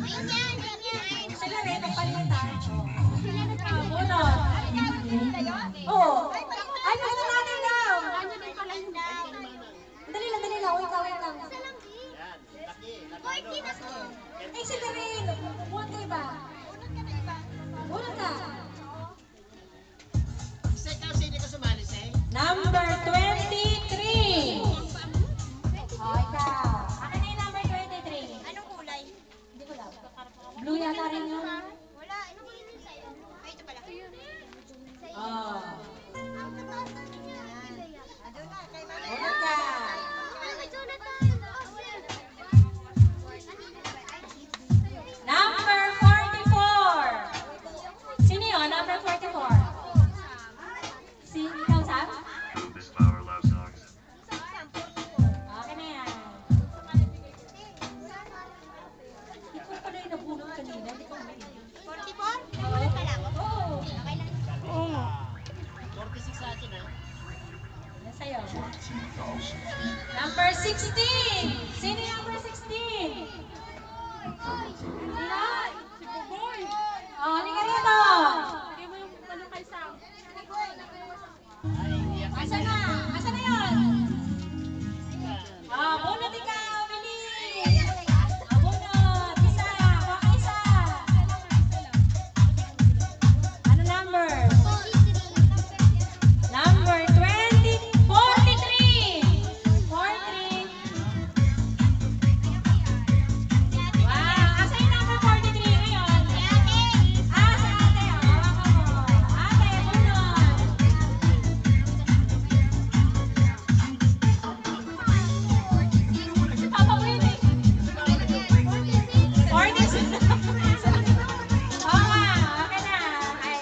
Sila rin, magpalitan. Bunot. Oo. Ay, palitan natin daw. Dali lang. Wait lang. Eh, sila rin. Bunot kayo ba? Bunot ka. Number 23. Oh, ikaw. Akin na yung number 23. Anong kulay? Hindi ko lang. Blue yata rin yun. Wala. Anong kulay sa'yo? Ay, ito pala. Oh. Ado na, kay Mama. Bunot ka. Number 44. Sino yun? Number 44. Si ikaw, Sam? This flower love songs. Okay na yan. Ikaw pala yung nabunot kanina. Hindi ko may. 44? Namulat ka lang. Oo. Okay lang. Oo. 46 sa akin ha. Yan sa'yo. Number 16. Sino yung number 16? Sino? Oh, halika rito. Ay, hindi ako. Asa na? Asa na yun? Ah, bunot ikaw, bilis! Ah, bunot! Isa! Kuha ka isa! Ano number? Number 20! 43! 43! Wow! Asa yung number 43 ngayon? Ah, sa ate! Oh, hawakan mo! Ate, bunot! Si Papa mo yun eh. 46. Oo nga, okay na. Ay.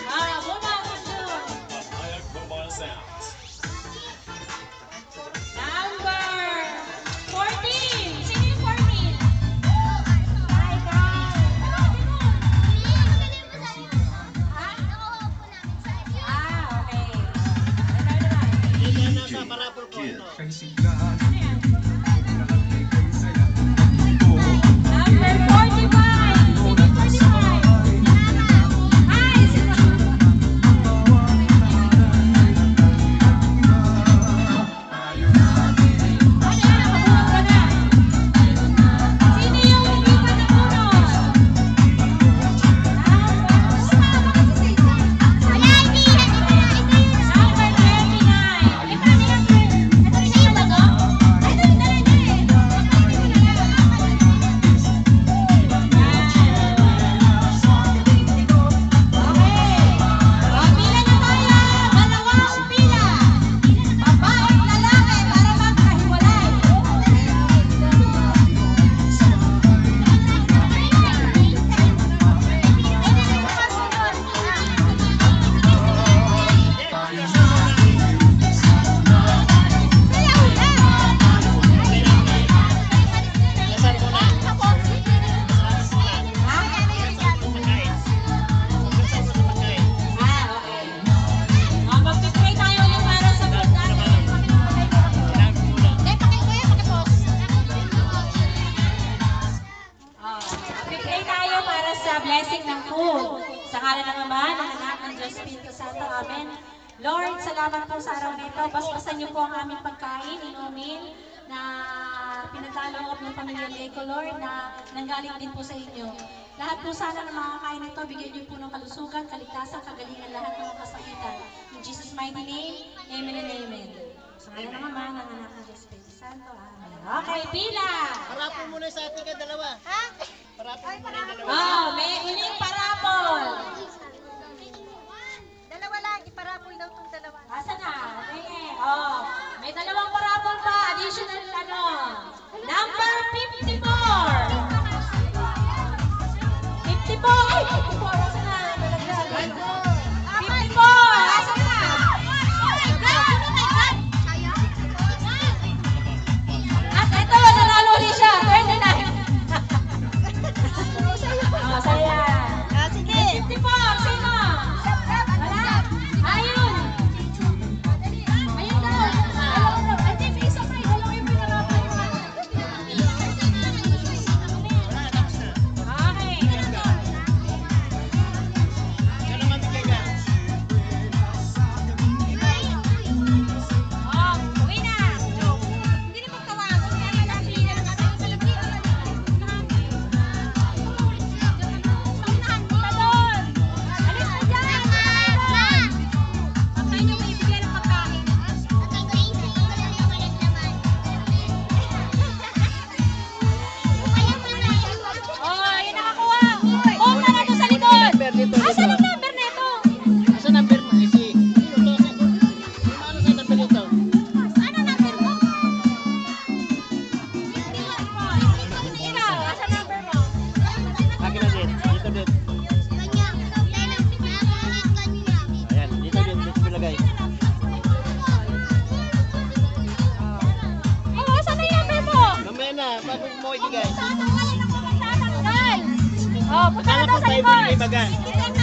Bunot, bunot. Number 14. Sino yung 14? Ay, God. Okay. Hindi na nasa parapol ko ito. Number 45. Sino yung 45? Ay, sino? Ay, nakabunot ka na. Sino yung lipat ng bunot? Number 29. Ito na yung ito rin yung bago? Ay, dali. Okay. O, pila na tayo. Dalawang pila. Babae at lalaki para magkahiwalay. Nasaan ko na? Ha? Pagkain. Saan sa pagkain? Okay. O, magpipray tayo ulit para sa food natin. Kailangan ko muna. Magpipray tayo para sa blessing ng food. Sa ngalan ng Ama, ng Anak, ng Diyos Espiritu Santo. Amen. Lord, salamat po sa araw nito. Basbasan niyo po ang aming pagkain, inumin, na pinagkaloob ng pamilya Leco, Lord, na nanggaling din po sa inyo. Lahat po sana ng mga kain nito, bigyan niyo po ng kalusugan, kaligtasan, kagalingan, lahat ng mga kasakitan. In Jesus' mighty name, amen and amen. Sa ngalan ng Ama, ng Anak, ng Diyos Espiritu Santo. Amen. Okay, pila! Parapol muna sa ating ka dalawa. Parapol muna yung dalawa. Oh, may uling parapol. Dalawa lang, iparapol daw tong dalawa. Asa na? Okay. Oh, may dalawang parapol pa. Additional Number 54. 54. Ay, 54. Asa na? Nalaglag. 54. Asa na? At ito, nanalo ulit siya. 29. Oh, saya. Sige. 54. Sino? Wala. Ayun. Ayun daw. Dalawa daw. Ay, di, isa pa. Dalawa yung pinarapol. ibigay. Tatanggalin ako magtatanggal. Oh, punta na Kala to ko sa Bible likod. may baga. Tingnan